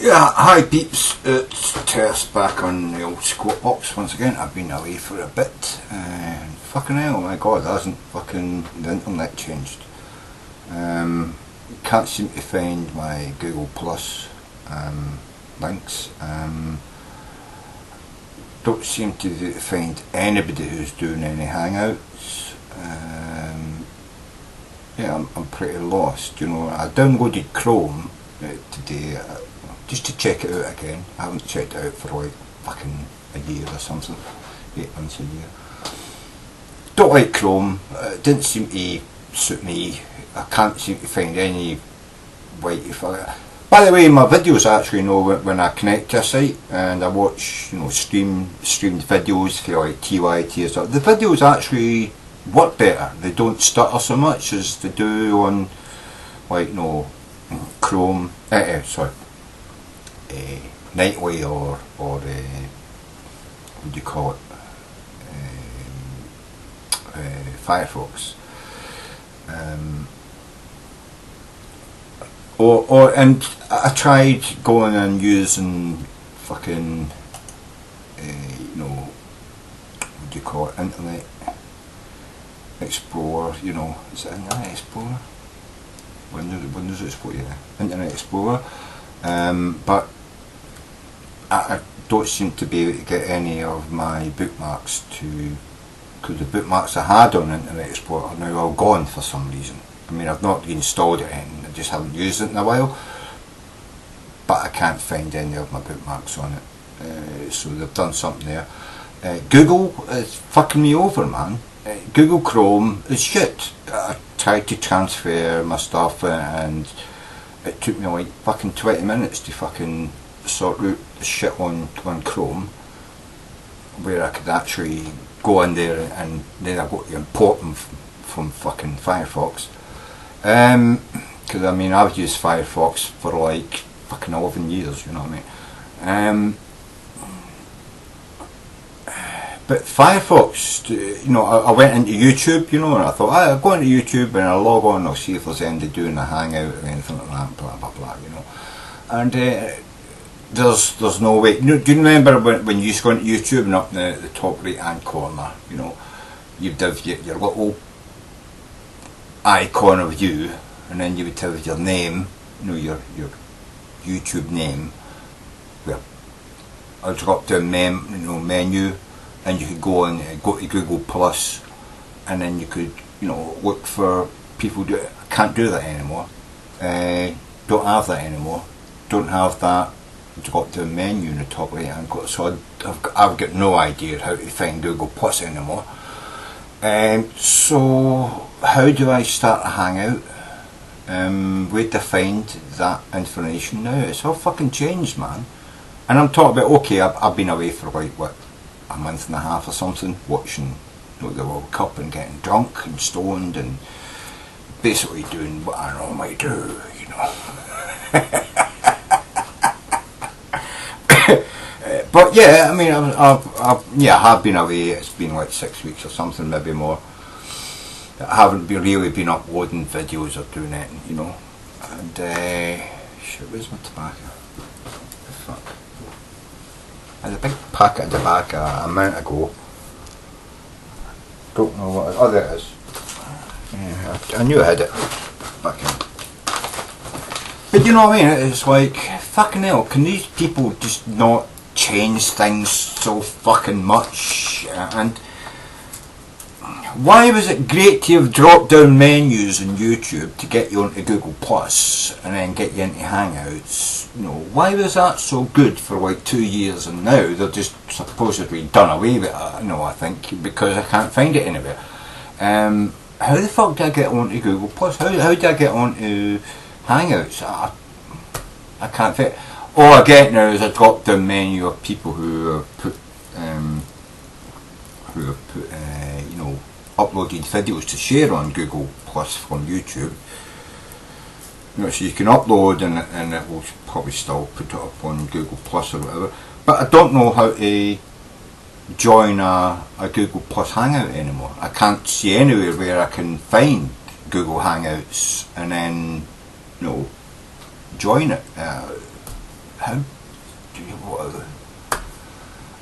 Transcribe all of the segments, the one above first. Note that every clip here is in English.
Yeah, hi peeps, it's Tersse back on the old squat box once again. I've been away for a bit and fucking hell, my god, hasn't fucking the internet changed. Can't seem to find my Google Plus links. Don't seem to find anybody who's doing any hangouts. Yeah, I'm pretty lost, you know. I downloaded Chrome today just to check it out again. I haven't checked it out for like fucking a year or something, 8 months a year. Don't like Chrome, it didn't seem to suit me. I can't seem to find any way to fill it. By the way, my videos actually know when I connect to a site and I watch, you know, streamed videos for like TYT or stuff. The videos actually work better. They don't stutter so much as they do on, like, you know, Chrome. Nightly or what do you call it? Firefox. And I tried going and using fucking you know, what do you call it, Internet Explorer, you know, is it Internet Explorer? Windows Explorer, yeah, Internet Explorer, but I don't seem to be able to get any of my bookmarks to, because the bookmarks I had on Internet Explorer are now all gone for some reason. I mean, I've not installed it and I just haven't used it in a while, but I can't find any of my bookmarks on it, so they've done something there. Google is fucking me over, man. Google Chrome is shit. I tried to transfer my stuff and it took me like fucking 20 minutes to fucking sort out the shit on Chrome, where I could actually go in there and then I got to import them from fucking Firefox. Because I mean, I've used Firefox for like fucking 11 years, you know what I mean. But Firefox, you know, I went into YouTube, you know, and I thought, I'll go into YouTube and I'll log on, I'll see if there's anybody doing a hangout or anything like that, blah blah blah, you know. And there's no way. You know, do you remember when you used to go into YouTube and up in the top right hand corner, you know, you'd have your little icon of you, and then you would have your name, you know, your YouTube name, where I'd drop down menu, and you could go and go to Google Plus, and then you could, you know, look for people do it. I can't do that anymore. Don't have that anymore. Don't have that drop down menu in the top right hand corner. So I've got no idea how to find Google Plus anymore. So how do I start a hangout? Where to find that information now? It's all fucking changed, man. And I'm talking about, okay, I've been away for like what, a month and a half or something, watching, you know, the World Cup and getting drunk and stoned and basically doing what I normally do, you know. But yeah, I mean, I have been away. It's been like 6 weeks or something, maybe more. I haven't really been uploading videos or doing anything, you know. And shit, where's my tobacco? The fuck. I had a big packet of tobacco a minute ago. Don't know what it is. Oh, there it is. Yeah, I knew I had it back in. But you know what I mean? It's like, fucking hell, can these people just not change things so fucking much? And why was it great to have drop down menus on YouTube to get you onto Google Plus and then get you into Hangouts? You know, why was that so good for like 2 years, and now they're just supposedly done away with it, you know, I think, because I can't find it anywhere. How the fuck did I get onto Google Plus? How did I get onto Hangouts? I can't fit. All I get now is a drop down menu of people who have put you know, uploaded videos to share on Google Plus from YouTube. You know, so you can upload and it will probably still put it up on Google Plus or whatever. But I don't know how to join a Google Plus Hangout anymore. I can't see anywhere where I can find Google Hangouts and then, you know, join it. how do you, what,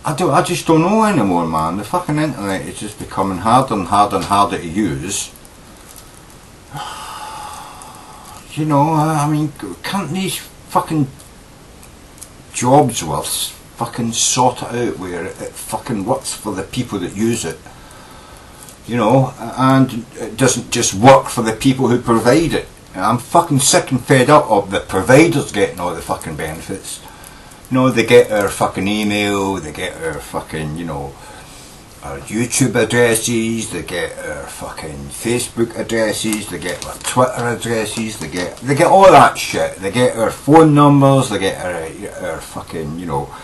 I just don't know anymore, man. The fucking internet is just becoming harder and harder and harder to use. You know, I mean, can't these fucking jobs worths fucking sort it out where it fucking works for the people that use it? You know, and it doesn't just work for the people who provide it. I'm fucking sick and fed up of the providers getting all the fucking benefits. You know, they get our fucking email, they get our fucking, you know, our YouTube addresses, they get our fucking Facebook addresses, they get our Twitter addresses, they get all that shit. They get our phone numbers, they get our fucking, you know,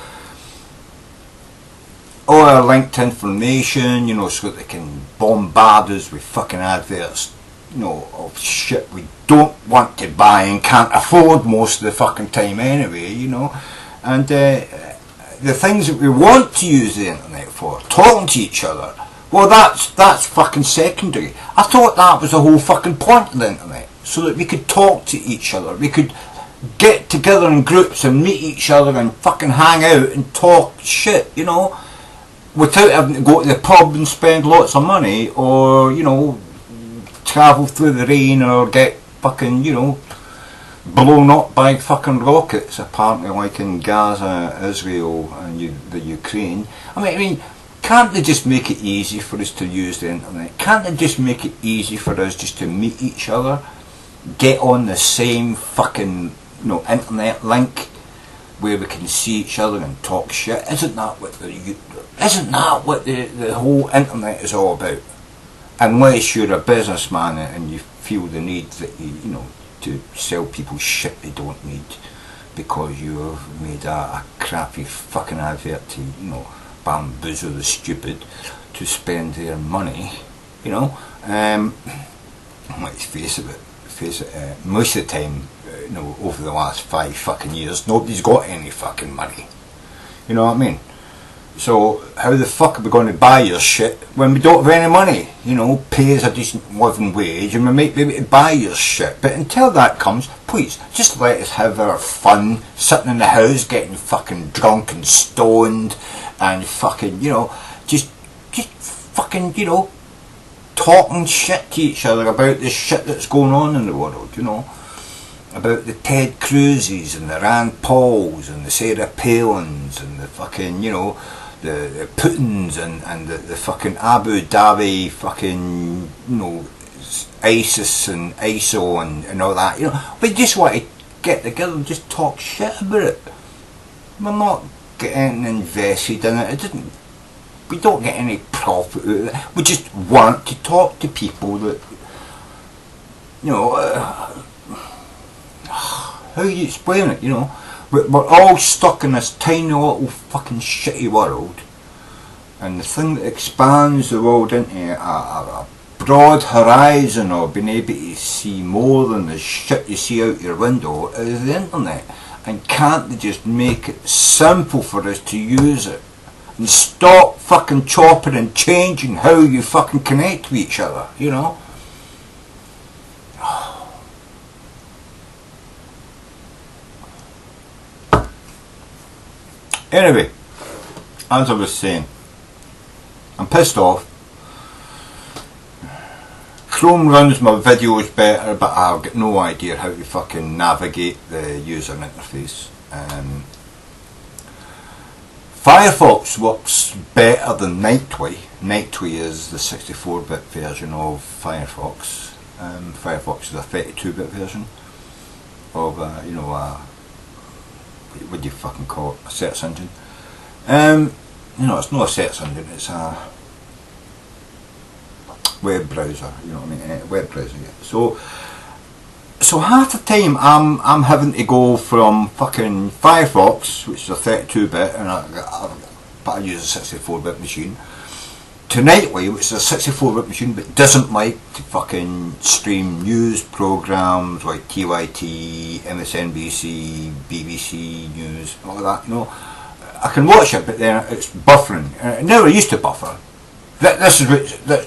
all our linked information, you know, so that they can bombard us with fucking adverts, you know, of shit we don't want to buy and can't afford most of the fucking time anyway, you know. And the things that we want to use the internet for, talking to each other, well, that's fucking secondary. I thought that was the whole fucking point of the internet, so that we could talk to each other, we could get together in groups and meet each other and fucking hang out and talk shit, you know, without having to go to the pub and spend lots of money, or, you know, travel through the rain, or get fucking, you know, blown up by fucking rockets, apparently, like in Gaza, Israel and the Ukraine. I mean, can't they just make it easy for us to use the internet? Can't they just make it easy for us just to meet each other, get on the same fucking, you know, internet link where we can see each other and talk shit? Isn't that what the whole internet is all about? Unless you're a businessman and you feel the need that you know, to sell people shit they don't need because you have made a crappy fucking advert to, you know, bamboozle the stupid to spend their money, you know. Let's face it, most of the time, you know, over the last 5 fucking years, nobody's got any fucking money. You know what I mean? So how the fuck are we going to buy your shit when we don't have any money? You know, pay us a decent living wage and we might be able to buy your shit. But until that comes, please, just let us have our fun, sitting in the house getting fucking drunk and stoned and fucking, you know, just fucking, you know, talking shit to each other about the shit that's going on in the world, you know. About the Ted Cruzes and the Rand Pauls and the Sarah Palins and the fucking, you know, the Putins and the fucking Abu Dhabi fucking, you know, ISIS and ISO and all that, you know. We just want to get together and just talk shit about it. We're not getting invested in it. We don't get any profit out of it. We just want to talk to people that, you know, how do you explain it, you know? We're all stuck in this tiny little fucking shitty world, and the thing that expands the world into a broad horizon of being able to see more than the shit you see out your window is the internet. And can't they just make it simple for us to use it and stop fucking chopping and changing how you fucking connect with each other, you know? Anyway, as I was saying, I'm pissed off. Chrome runs my videos better, but I've got no idea how to fucking navigate the user interface. Firefox works better than Nightway. Nightway is the 64-bit version of Firefox. Firefox is a 32-bit version of, you know, what do you fucking call it, a search engine. You know, it's not a search engine, it's a web browser, you know what I mean, web browser, yeah. So half the time I'm having to go from fucking Firefox, which is a 32-bit, and I use a 64-bit machine, to Nightway, which is a 64-bit machine but doesn't like to fucking stream news programs like TYT, MSNBC, BBC News, all of that, you know. I can watch it, but then it's buffering. It never used to buffer. This is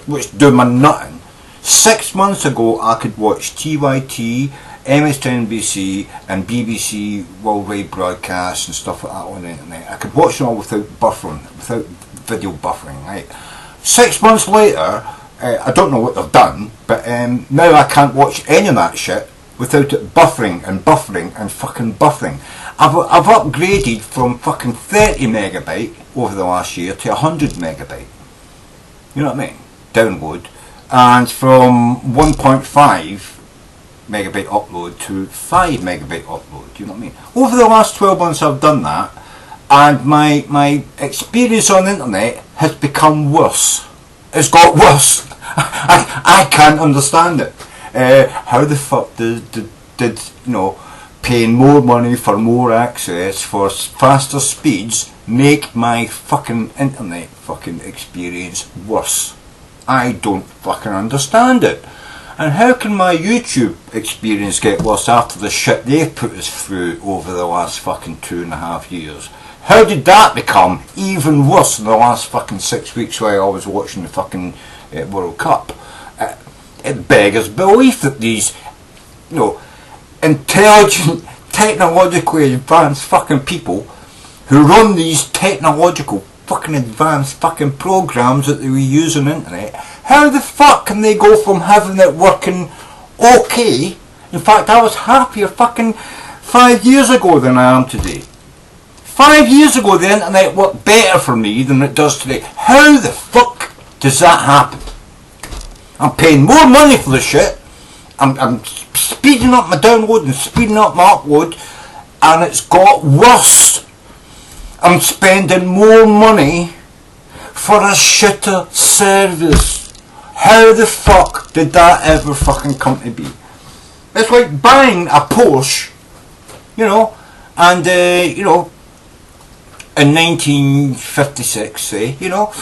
what's doing my nutting. 6 months ago I could watch TYT, MSNBC and BBC worldwide broadcasts and stuff like that on the internet. I could watch them all without buffering, without video buffering, right? 6 months later, I don't know what they've done, but now I can't watch any of that shit without it buffering and buffering and fucking buffering. I've upgraded from fucking 30 megabyte over the last year to 100 megabyte. You know what I mean? Download. And from 1.5 megabyte upload to 5 megabyte upload. You know what I mean? Over the last 12 months I've done that, and my experience on the internet has become worse. It's got worse. I can't understand it. How the fuck did you know, paying more money for more access for faster speeds make my fucking internet fucking experience worse? I don't fucking understand it. And how can my YouTube experience get worse after the shit they've put us through over the last fucking 2.5 years? How did that become even worse in the last fucking 6 weeks while I was watching the fucking World Cup? It beggars belief that these, you know, intelligent, technologically advanced fucking people who run these technological fucking advanced fucking programs that we use on the internet, how the fuck can they go from having it working okay? In fact, I was happier fucking 5 years ago than I am today. 5 years ago the internet worked better for me than it does today. How the fuck does that happen? I'm paying more money for the shit. I'm speeding up my download and speeding up my upload, and it's got worse. I'm spending more money for a shitter service. How the fuck did that ever fucking come to be? It's like buying a Porsche, you know, and you know, in 1956, say, you know,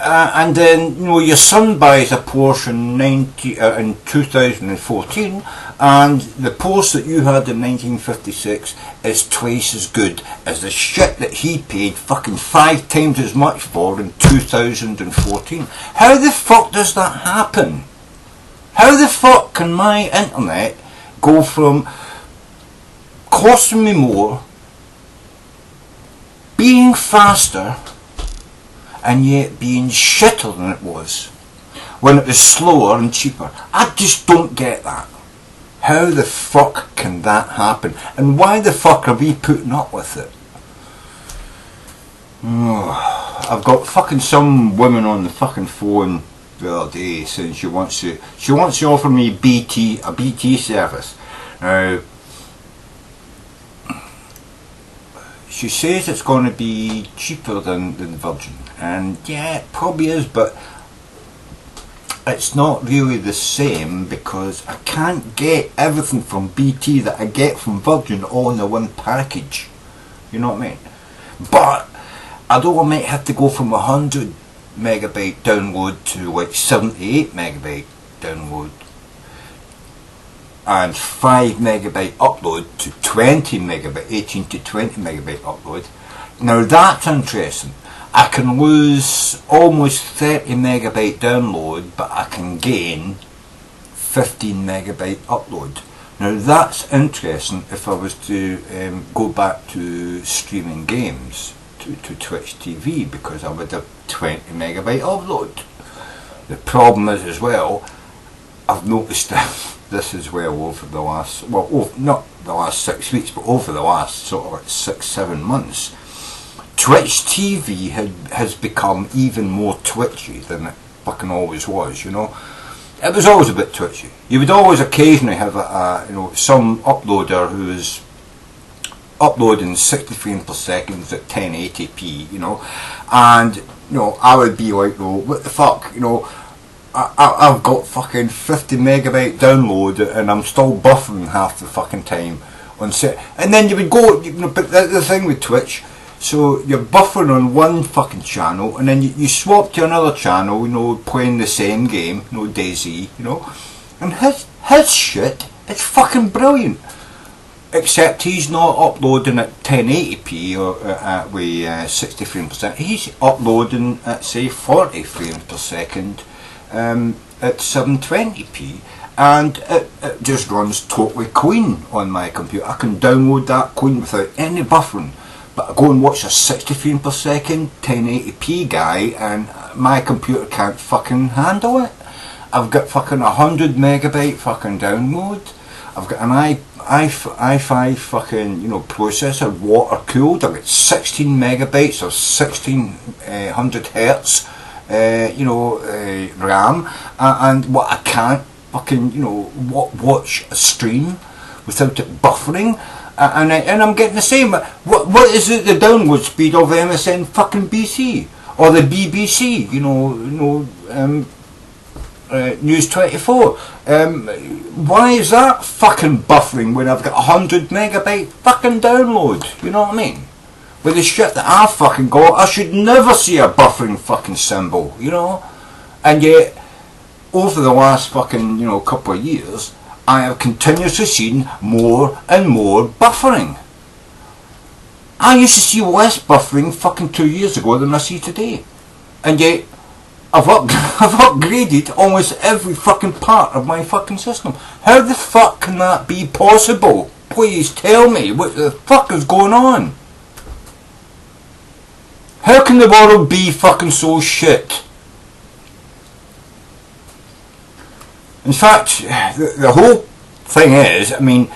and then, you know, your son buys a Porsche in 2014, and the Porsche that you had in 1956 is twice as good as the shit that he paid fucking 5 times as much for in 2014. How the fuck does that happen? How the fuck can my internet go from costing me more, being faster, and yet being shitter than it was when it was slower and cheaper? I just don't get that. How the fuck can that happen? And why the fuck are we putting up with it? Oh, I've got fucking some woman on the fucking phone the other day saying she wants to offer me a BT service. Now, she says it's going to be cheaper than Virgin, and yeah, it probably is, but it's not really the same, because I can't get everything from BT that I get from Virgin all in the one package. You know what I mean? But although I might have to go from 100 megabyte download to like 78 megabyte download and 5 megabyte upload to 20 megabyte, 18 to 20 megabyte upload. Now that's interesting. I can lose almost 30 megabyte download, but I can gain 15 megabyte upload. Now that's interesting if I was to go back to streaming games to Twitch TV, because I would have 20 megabyte upload. The problem is as well, I've noticed this as well over the last, well, not the last 6 weeks, but over the last sort of like 6-7 months, Twitch TV has become even more twitchy than it fucking always was, you know. It was always a bit twitchy. You would always occasionally have you know, some uploader who is uploading 60 frames per second at 1080p, you know, and, you know, I would be like, oh, what the fuck, you know, I've got fucking 50 megabyte download and I'm still buffering half the fucking time on set. And then you would go, you know, but the thing with Twitch, so you're buffering on one fucking channel, and then you swap to another channel, you know, playing the same game, you know, DayZ, you know, and his shit, it's fucking brilliant. Except he's not uploading at 1080p or with 60 frames per second. He's uploading at, say, 40 frames per second at 720p, and it just runs totally clean on my computer. I can download that clean without any buffering. But I go and watch a 60 frame per second 1080p guy, and my computer can't fucking handle it. I've got fucking 100 megabyte fucking download. I've got an i5 fucking, you know, processor, water cooled. I've got 16 megabytes or 1600 hertz, you know, RAM, and what I can't fucking, you know, watch a stream without it buffering. And I'm getting the same. What is it, the download speed of MSN fucking BC or the BBC? You know, News 24. Why is that fucking buffering when I've got 100 megabyte fucking download? You know what I mean? With the shit that I fucking got, I should never see a buffering fucking symbol. You know, and yet over the last fucking, you know, couple of years, I have continuously seen more and more buffering. I used to see less buffering fucking 2 years ago than I see today. And yet, I've upgraded almost every fucking part of my fucking system. How the fuck can that be possible? Please tell me what the fuck is going on. How can the world be fucking so shit? In fact, the whole thing is, I mean,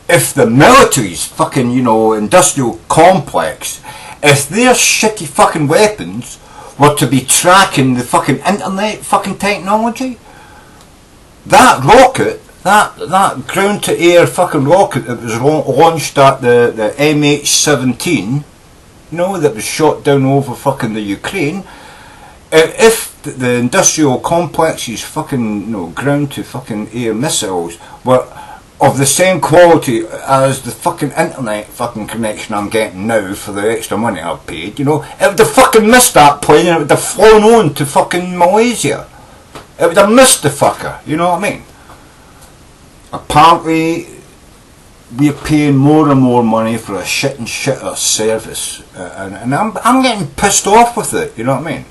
if the military's fucking, you know, industrial complex, if their shitty fucking weapons were to be tracking the fucking internet fucking technology, that rocket, that ground to air fucking rocket that was launched at the MH17, you know, that was shot down over fucking the Ukraine, if the industrial complex's fucking, you know, ground to fucking air missiles were of the same quality as the fucking internet fucking connection I'm getting now for the extra money I've paid, you know, it would have fucking missed that plane and it would have flown on to fucking Malaysia. It would have missed the fucker, you know what I mean? Apparently we're paying more and more money for a shit and shitter service, and I'm getting pissed off with it, you know what I mean?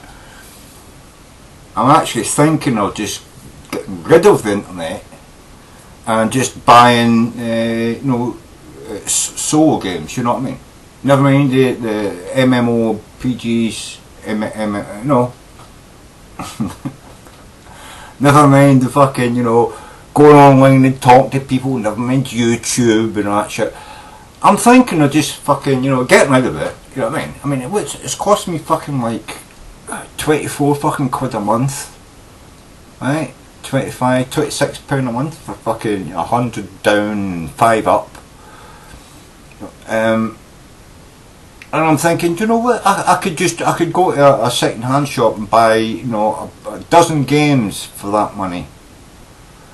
I'm actually thinking of just getting rid of the internet and just buying, you know, solo games, you know what I mean? Never mind the MMORPGs, no. Never mind the fucking, you know, going online and talking to people, never mind YouTube and all that shit. I'm thinking of just fucking, you know, getting rid of it, you know what I mean? I mean, it's cost me fucking like 24 fucking quid a month, right? 25, 26 pound a month for fucking 100 down, 5 up. And I'm thinking, do you know what? I could go to a second-hand shop and buy, you know, a dozen games for that money,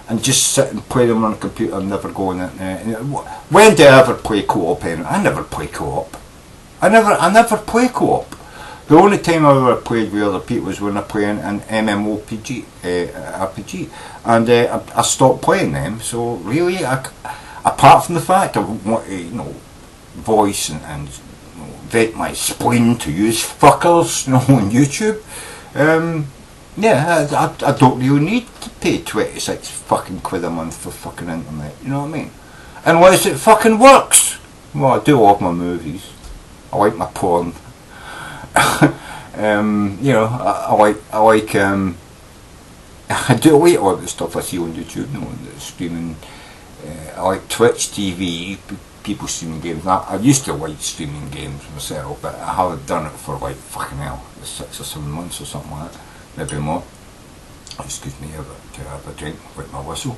and just sit and play them on a computer and never go on it. When did I ever play co-op? I never play co-op. I never play co-op. The only time I ever played with other people was when I played an MMORPG, RPG, and I stopped playing them. So really, apart from the fact I want to, you know, voice and you know, vet my spleen to use fuckers, you know, on YouTube. Yeah, I don't really need to pay 26 fucking quid a month for fucking internet. You know what I mean? Unless it fucking works. Well, I do love my movies. I like my porn. You know, I like I do like all the stuff I see on YouTube, you know, the streaming. I like Twitch TV, people streaming games. I used to like streaming games myself, but I haven't done it for like fucking hell, 6 or 7 months or something like that, maybe more. Excuse me, to have a drink with my whistle.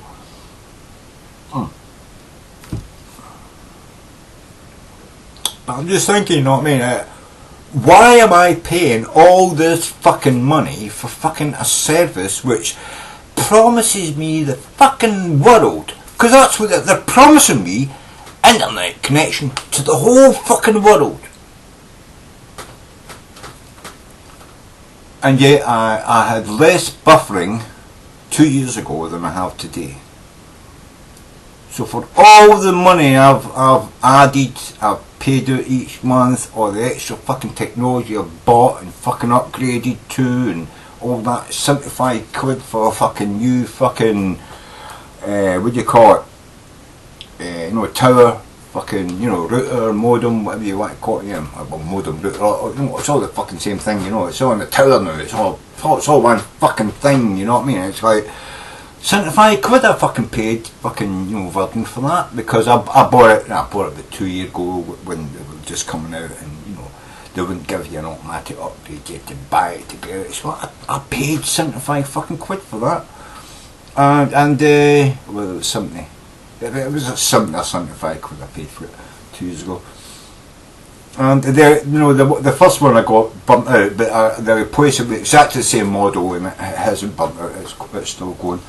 But I'm just thinking, you know what I mean? Why am I paying all this fucking money for fucking a service which promises me the fucking world? Because that's what they're promising me, internet connection to the whole fucking world. And yet I had less buffering 2 years ago than I have today. So for all the money I've added, I've paid out each month, or the extra fucking technology I've bought and fucking upgraded to, and all that 75 quid for a fucking new fucking what do you call it? You know, tower, fucking, you know, router, modem, whatever you want to call it, yeah, well, modem, router, you know, it's all the fucking same thing, you know, it's all on the tower now, it's all one fucking thing, you know what I mean? It's like, £75 I fucking paid fucking, you know, Virgin for that, because I bought it about 2 years ago when it was just coming out, and, you know, they wouldn't give you an automatic upgrade, you had to buy it to get it, so I paid £75 fucking quid for that, and well, it was 70. It was a 70 or 75 quid I paid for it 2 years ago. And you know, the first one I got burnt out, but the replacement, exactly the same model, and it hasn't burnt out, it's still going.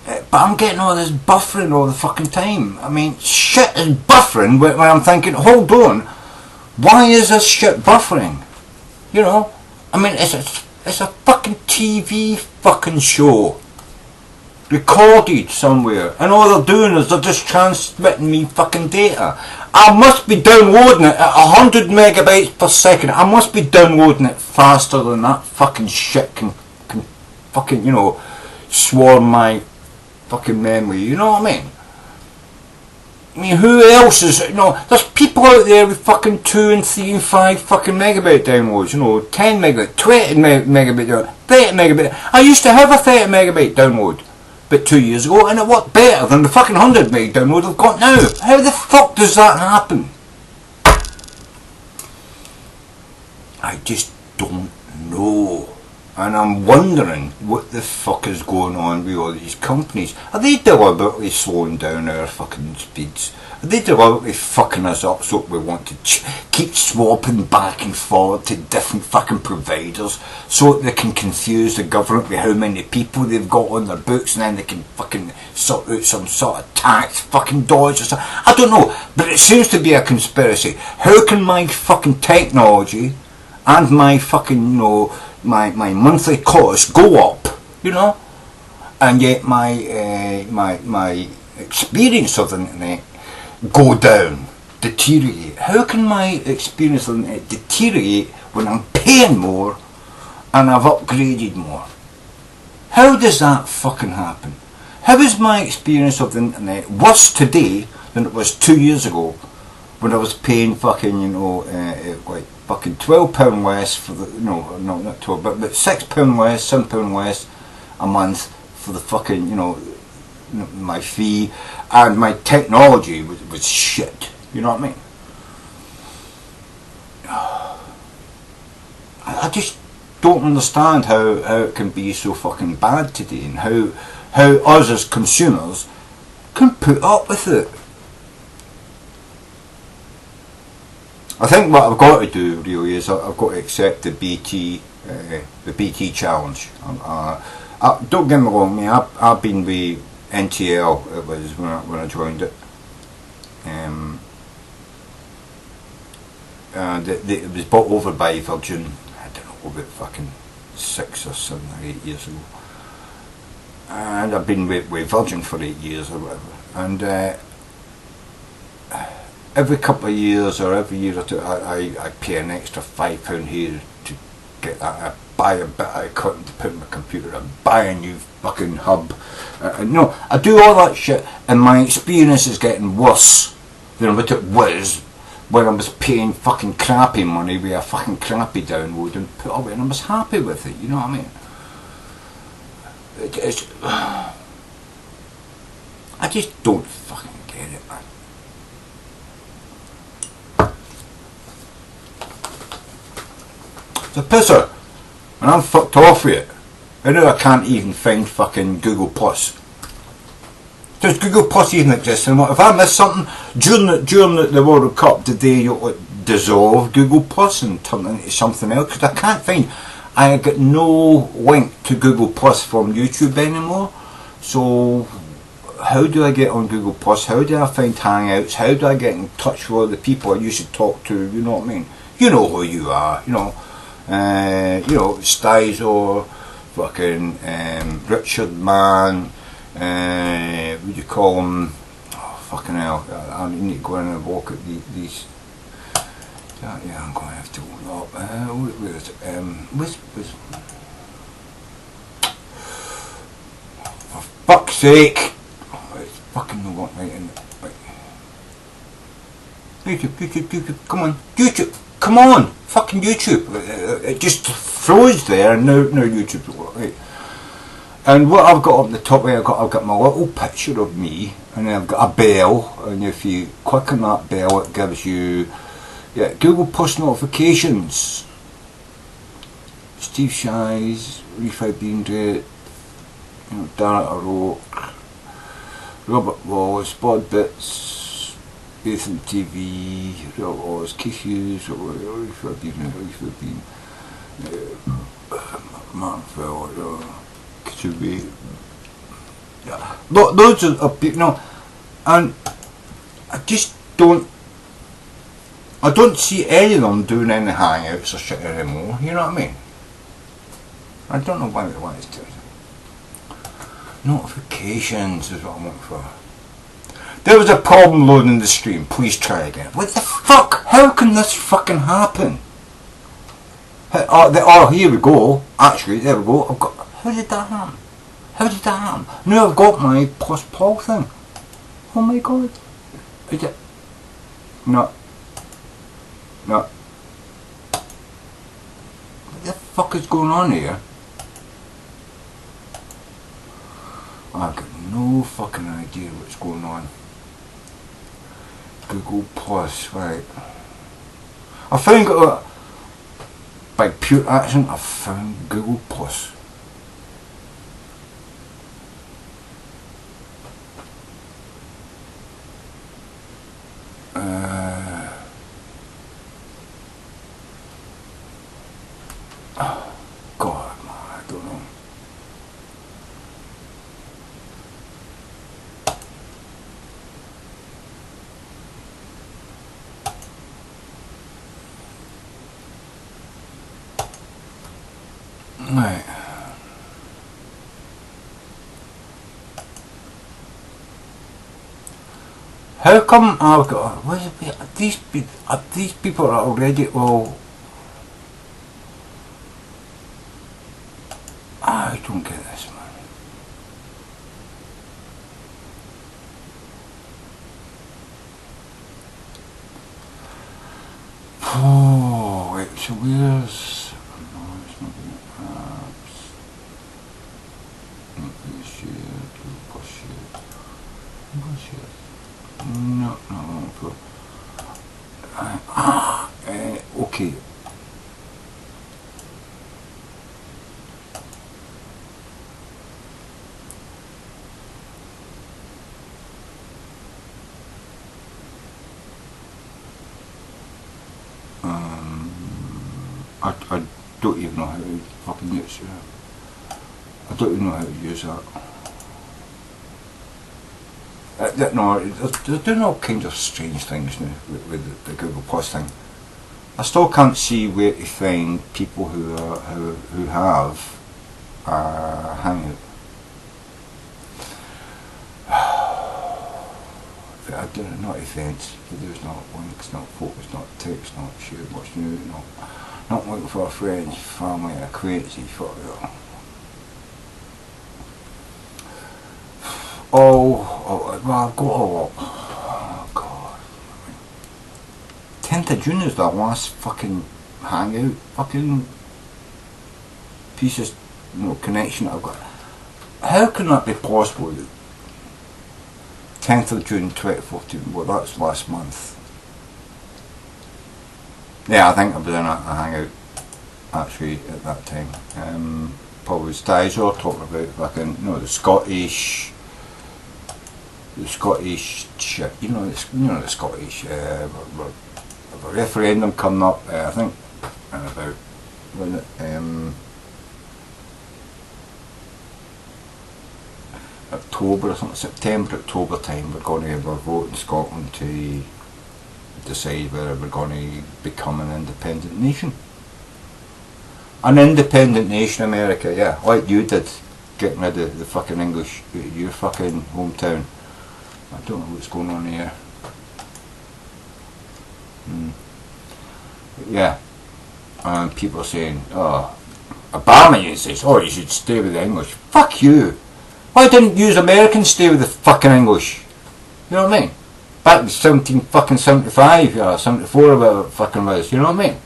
But I'm getting all this buffering all the fucking time. I mean, shit is buffering when I'm thinking, hold on, why is this shit buffering? You know? I mean, it's a fucking TV fucking show. Recorded somewhere, and all they're doing is they're just transmitting me fucking data. I must be downloading it at 100 megabytes per second. I must be downloading it faster than that fucking shit can fucking, you know, swarm my fucking memory, you know what I mean? I mean, who else is, you know, there's people out there with fucking 2 and 3 and 5 fucking megabyte downloads, you know, 10 megabyte, 20 megabyte download, 30 megabyte. I used to have a 30 megabyte download but 2 years ago, and it worked better than the fucking 100 meg download I've got now. How the fuck does that happen? I just don't know. And I'm wondering what the fuck is going on with all these companies. Are they deliberately slowing down our fucking speeds? Are they deliberately fucking us up so we want to keep swapping back and forward to different fucking providers so that they can confuse the government with how many people they've got on their books, and then they can fucking sort out some sort of tax fucking dodge or something? I don't know, but it seems to be a conspiracy. How can my fucking technology and my fucking, you know, my monthly cost go up, you know, and yet my experience of the internet go down, deteriorate? How can my experience of the internet deteriorate when I'm paying more and I've upgraded more? How does that fucking happen? How is my experience of the internet worse today than it was 2 years ago when I was paying fucking, you know, like fucking £12 less for the, no, not 12, but £6 less, £7 less a month for the fucking, you know, my fee, and my technology was shit, you know what I mean? I just don't understand how it can be so fucking bad today, and how us as consumers can put up with it. I think what I've got to do really is I've got to accept the BT challenge. Don't get me wrong, I've been with NTL, it was when I joined it, and it was bought over by Virgin, I don't know, about fucking 6 or 7 or 8 years ago, and I've been with Virgin for 8 years or whatever, and every couple of years or every year or two I pay an extra £5 here to get that. I buy a bit of equipment to put in my computer, I buy a new fucking hub, no, I do all that shit, and my experience is getting worse than what it was when I was paying fucking crappy money with a fucking crappy download and put up, and I was happy with it, you know what I mean? I just don't fucking get it, man. It's a pisser, and I'm fucked off with it. I know I can't even find fucking Google Plus. Does Google Plus even exist anymore? If I missed something during the World Cup, did they dissolve Google Plus and turn it into something else? Because I can't find. I get no link to Google Plus from YouTube anymore. So how do I get on Google Plus? How do I find Hangouts? How do I get in touch with all the people I used to talk to? You know what I mean? You know who you are. You know, Stizo, fucking Richard Mann. What do you call them? Oh, fucking hell! I need to go in and walk at these. Yeah, I'm going to have to open up. Where is it? For fuck's sake! Oh, it's fucking no one right in it. YouTube, come on, YouTube, come on, fucking YouTube. It just froze there, and now YouTube. Right. And what I've got up the top here, I've got my little picture of me, and then I've got a bell, and if you click on that bell, it gives you Google Plus notifications. Steve Shies, Refi Bean Great, Darren O'Rourke, Robert Wallace, Bod Bits, Ethan TV, Robert Wallace, Keith Hughes, Refi Bean, Martin Fowler, Kitsubi. Yeah. Those are people, and I just don't. I don't see any of them doing any hangouts or shit anymore. You know what I mean? I don't know why it's doing. Notifications is what I'm looking for. There was a problem loading the stream. Please try again. What the fuck? How can this fucking happen? Oh, here we go. Actually, there we go. I've got. How did that happen? How did that happen? Now I've got my plus Paul thing. Oh my god. Is it? No. No. What the fuck is going on here? I've got no fucking idea what's going on. Google Plus, right. I found, by pure accident, I found Google Plus. Oh, God, man, I don't know. Right. How come I've got? What is it? These people are already all. I don't get this, man. Oh, wait. So where's? No, it's not the apps. Not the share. Push it. Push it. No, for. Okay. I don't even know how to fucking use it. I don't even know how to use that. No, they're doing all kinds of strange things now with the Google Plus thing. I still can't see where to find people who have Hangout. I don't know, not events, videos, not links, not photos, not text, not shared, what's new, not looking for friends, family, acquaintances, for well, I've got all up. Oh god. 10th of June is that last fucking hangout, fucking piece of connection I've got. How can that be possible? 10th of June 2014, well that's last month. Yeah, I think I was in a hangout actually at that time. Probably Styles all talking about fucking, the Scottish shit, the Scottish a referendum coming up, I think in about, when it, October or something, September, October time, we're going to have a vote in Scotland to decide whether we're going to become an independent nation. An independent nation, America, yeah, like you did, getting rid of the fucking English, your fucking hometown. I don't know what's going on here. Yeah, and people are saying, oh, Obama says, oh, you should stay with the English. Fuck you. Why didn't you Americans stay with the fucking English? You know what I mean? Back in 1775 or 74 or whatever it fucking was, you know what I mean?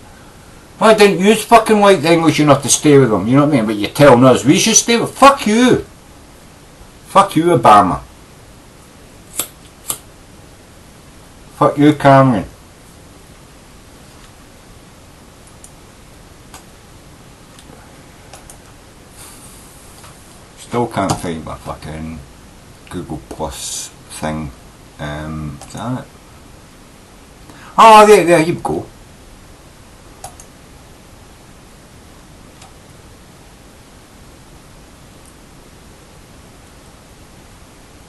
Why didn't you fucking like the English enough to stay with them, you know what I mean? But you're telling us we should stay with, fuck you. Fuck you, Obama. Fuck you, Cameron. Still can't find my fucking Google Plus thing. Is that it? Oh, there you go.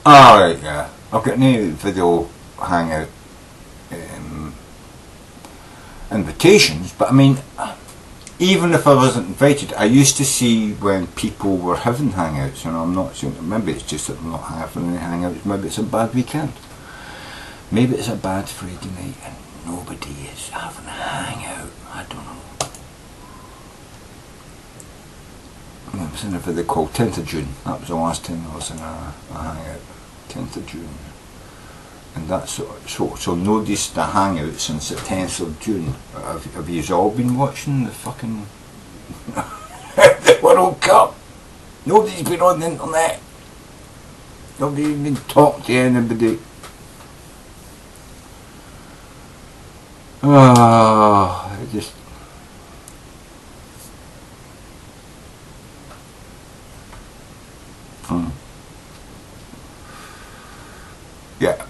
Alright, yeah. I've got no video hangout invitations, but I mean, even if I wasn't invited, I used to see when people were having hangouts, and I'm not sure, maybe it's just that I'm not having any hangouts, maybe it's a bad weekend. Maybe it's a bad Friday night and nobody is having a hangout. I don't know. I was in a video called 10th of June. That was the last time I was in a hangout. 10th of June. And that's so nobody's the hangout since the 10th of June. Have you all been watching the fucking the World Cup? Nobody's been on the internet. Nobody's been talking to anybody. I just yeah.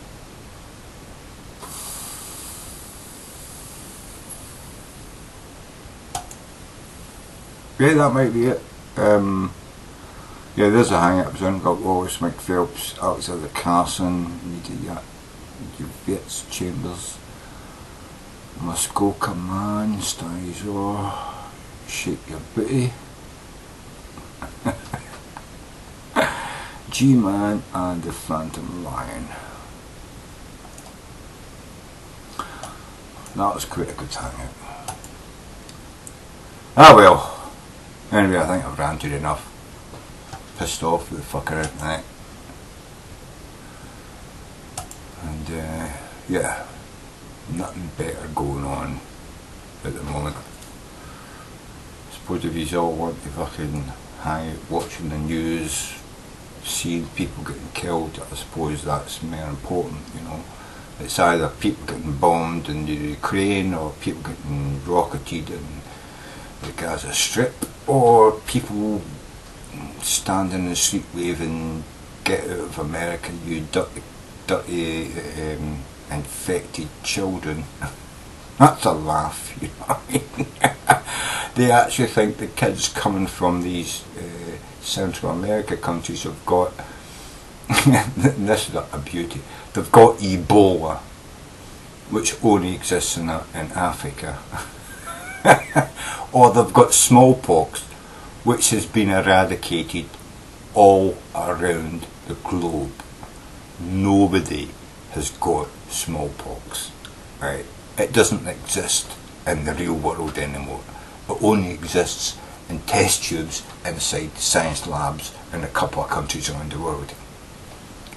Yeah, that might be it. Yeah, there's a hang-up. I've got Lois McPhelps, Alexander Carson, your vids, Chambers, Muskoka Man, Stisor, Shake Your Booty, G-Man and the Phantom Lion. That was quite a good hangout. Ah well. Anyway, I think I've ranted enough. Pissed off with the fucker out tonight. And yeah, nothing better going on at the moment. I suppose if you all want to fucking hang out watching the news, seeing people getting killed, I suppose that's more important, you know. It's either people getting bombed in the Ukraine or people getting rocketed in the Gaza Strip, or people standing in the street waving "Get out of America, you dirty infected children." That's a laugh, you know what I mean? They actually think the kids coming from these Central America countries have got this is a beauty, they've got Ebola, which only exists in Africa. Or they've got smallpox, which has been eradicated all around the globe. Nobody has got smallpox, right? It doesn't exist in the real world anymore. It only exists in test tubes inside science labs in a couple of countries around the world.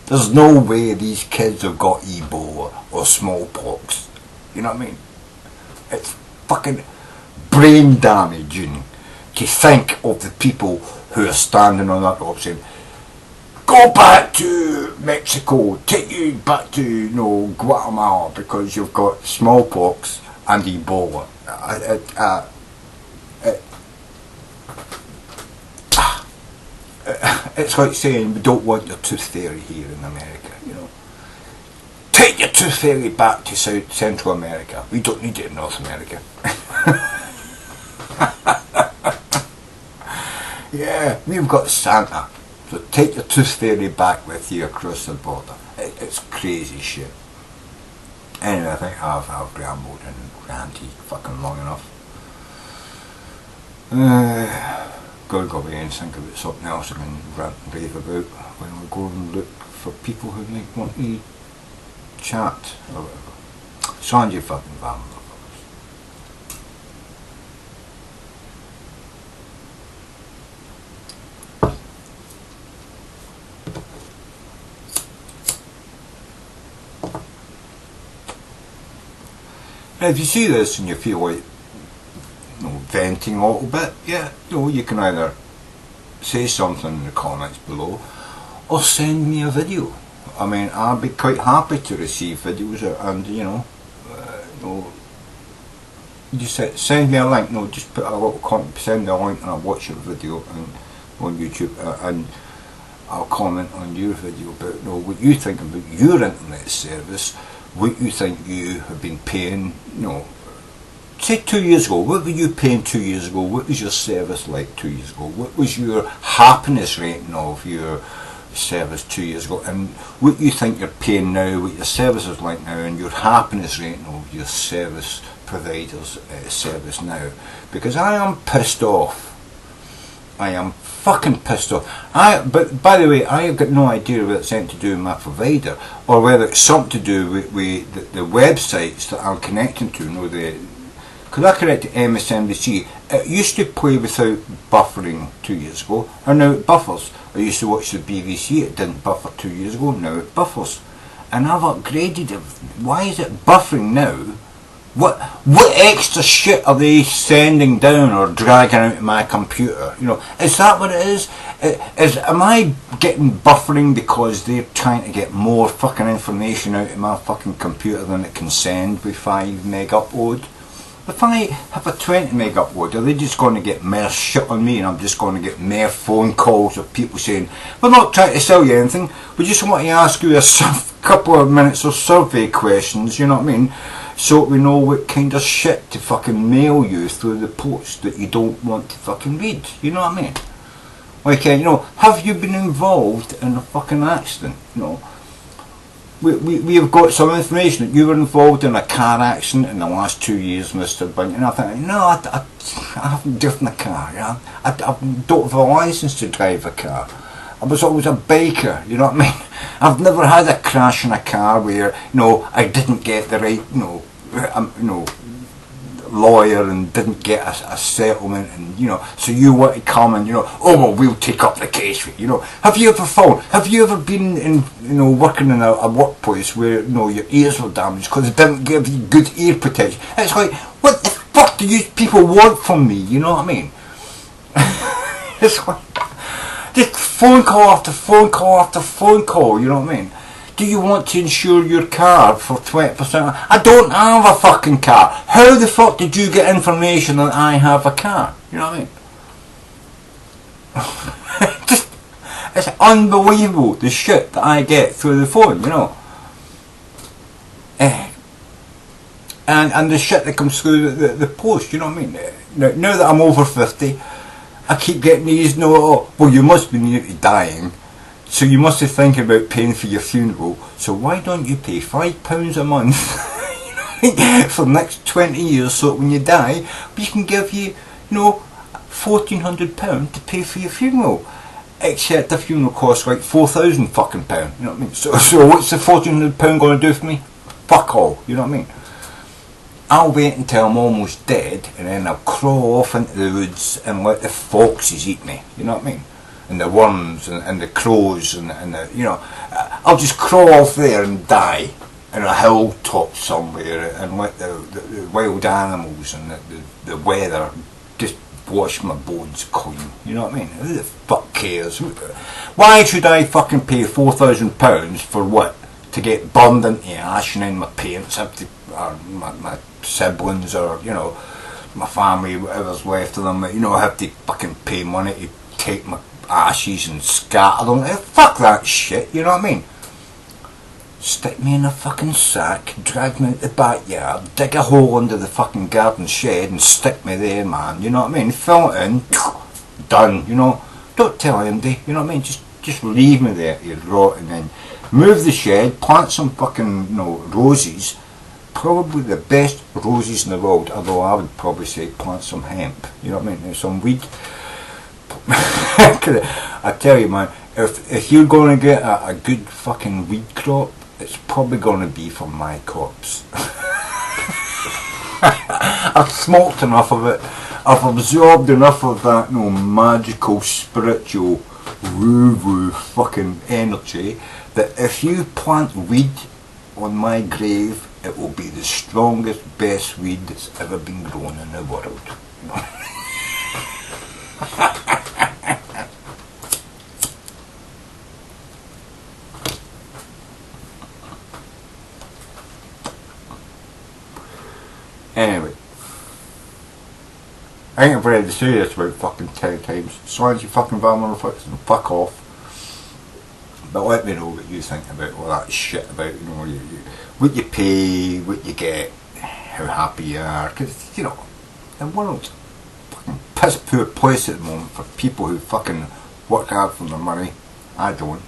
There's no way these kids have got Ebola or smallpox. You know what I mean? It's fucking brain damaging to think of the people who are standing on that rock saying, "Go back to Mexico, take you back to, you know, Guatemala because you've got smallpox and Ebola." It's like saying we don't want your tooth fairy here in America, you know. Take your tooth fairy back to Central America. We don't need it in North America. Yeah, we've got Santa. So take your tooth fairy back with you across the border. It's crazy shit. Anyway, I think I've rambled and ranted fucking long enough. Gotta go away and think about something else I can rant and rave about when we go and look for people who might want to chat or whatever. Sanjay fucking Van. Now if you see this and you feel like, you know, venting a little bit, yeah, you know, you can either say something in the comments below or send me a video. I mean, I'd be quite happy to receive videos, and you know, just send me a link. No, just put a little comment, send me a link, and I'll watch your video on YouTube, and I'll comment on your video about, you know, what you think about your internet service, what you think you have been paying. You know, say 2 years ago, what were you paying 2 years ago? What was your service like 2 years ago? What was your happiness rating of your service 2 years ago, and what you think you're paying now, what your service is like now, and your happiness rating of your service provider's service now? Because I am pissed off. I am fucking pissed off. But by the way, I have got no idea whether it's anything to do with my provider or whether it's something to do with the websites that I'm connecting to. You know, because I connected to MSNBC. It used to play without buffering 2 years ago, and now it buffers. I used to watch the BBC, it didn't buffer 2 years ago, now it buffers. And I've upgraded it. Why is it buffering now? What extra shit are they sending down or dragging out of my computer? You know, is that what it is? Am I getting buffering because they're trying to get more fucking information out of my fucking computer than it can send with 5 meg upload? If I have a 20 meg upload, are they just going to get more shit on me, and I'm just going to get more phone calls of people saying, we're not trying to sell you anything, we just want to ask you a couple of minutes of survey questions, you know what I mean, so we know what kind of shit to fucking mail you through the post that you don't want to fucking read, you know what I mean? Like, you know, have you been involved in a fucking accident, you know? We have got some information that you were involved in a car accident in the last 2 years, Mr. Bunyan. And I think, no, I haven't driven a car. Yeah? I don't have a licence to drive a car. I was always a biker, you know what I mean? I've never had a crash in a car where, you know, I didn't get the right, you know, lawyer and didn't get a settlement, and you know, so you want to come and, you know, oh well, we'll take up the case for you. You know, have you ever been in, you know, working in a workplace where, you know, your ears were damaged because they didn't give you good ear protection? It's like, what the fuck do you people want from me, you know what I mean? It's like just phone call after phone call after phone call, you know what I mean? Do you want to insure your car for 20%? I don't have a fucking car. How the fuck did you get information that I have a car? You know what I mean? It's unbelievable, the shit that I get through the phone, you know. And the shit that comes through the post, you know what I mean? Now that I'm over 50, I keep getting these, no, oh, well, you must be near to dying, so you must be thinking about paying for your funeral, so why don't you pay £5 a month for the next 20 years, so that when you die, we can give you, you know, £1,400 to pay for your funeral. Except the funeral costs like £4,000 fucking pound, you know what I mean? So what's the £1,400 going to do for me? Fuck all, you know what I mean? I'll wait until I'm almost dead, and then I'll crawl off into the woods and let the foxes eat me, you know what I mean? And the worms and the crows and the, you know, I'll just crawl off there and die in a hilltop somewhere and let the wild animals and the weather just wash my bones clean, you know what I mean? Who the fuck cares? Why should I fucking pay £4,000 for what? To get burned into ash, and then my parents have to, or my siblings, or, you know, my family, whatever's left of them, you know, have to fucking pay money to take my ashes and scatter them. Fuck that shit, you know what I mean? Stick me in a fucking sack, drag me out the backyard, dig a hole under the fucking garden shed and stick me there, man, you know what I mean? Fill it in, done, you know? Don't tell anybody, you know what I mean? Just leave me there to rot, and then move the shed, plant some fucking, you know, roses, probably the best roses in the world, although I would probably say plant some hemp, you know what I mean? Some weed. I tell you, man, if you're going to get a good fucking weed crop, it's probably going to be from my corpse. I've smoked enough of it, I've absorbed enough of that, you know, magical, spiritual, woo-woo fucking energy, that if you plant weed on my grave, it will be the strongest, best weed that's ever been grown in the world. You know? Anyway, I think I've ready to say this about fucking 10 times. As long as you fucking value motherfuckers, fuck off. But let me know what you think about all that shit about, you know, what you pay, what you get, how happy you are. Because, you know, the world's a fucking piss poor place at the moment for people who fucking work hard for their money. I don't,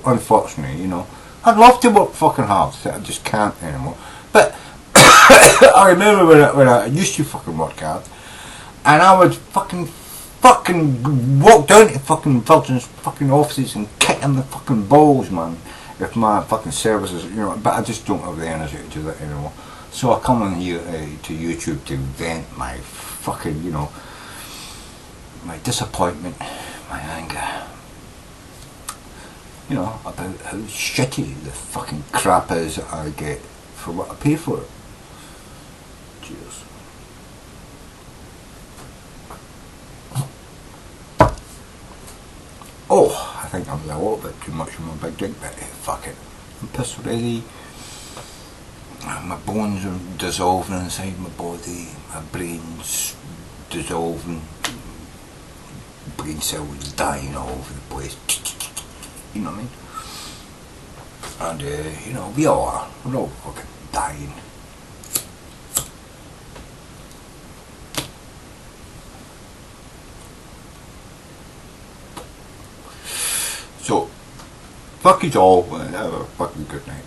unfortunately, you know. I'd love to work fucking hard, so I just can't anymore. But I remember when I used to fucking work hard, and I would fucking walk down to fucking Virgin's fucking offices and kick in the fucking balls, man, if my fucking services, you know, but I just don't have the energy to do that anymore. So I come on here to YouTube to vent my fucking, you know, my disappointment, my anger, you know, about how shitty the fucking crap is that I get for what I pay for it. Cheers. Oh, I think I'm a little bit too much of my big drink, but fuck it. I'm pissed already. My bones are dissolving inside my body. My brain's dissolving. Brain cells dying all over the place. You know what I mean? And, you know, we all are. We're all fucking dying. So, fuck you all, and have a fucking good night.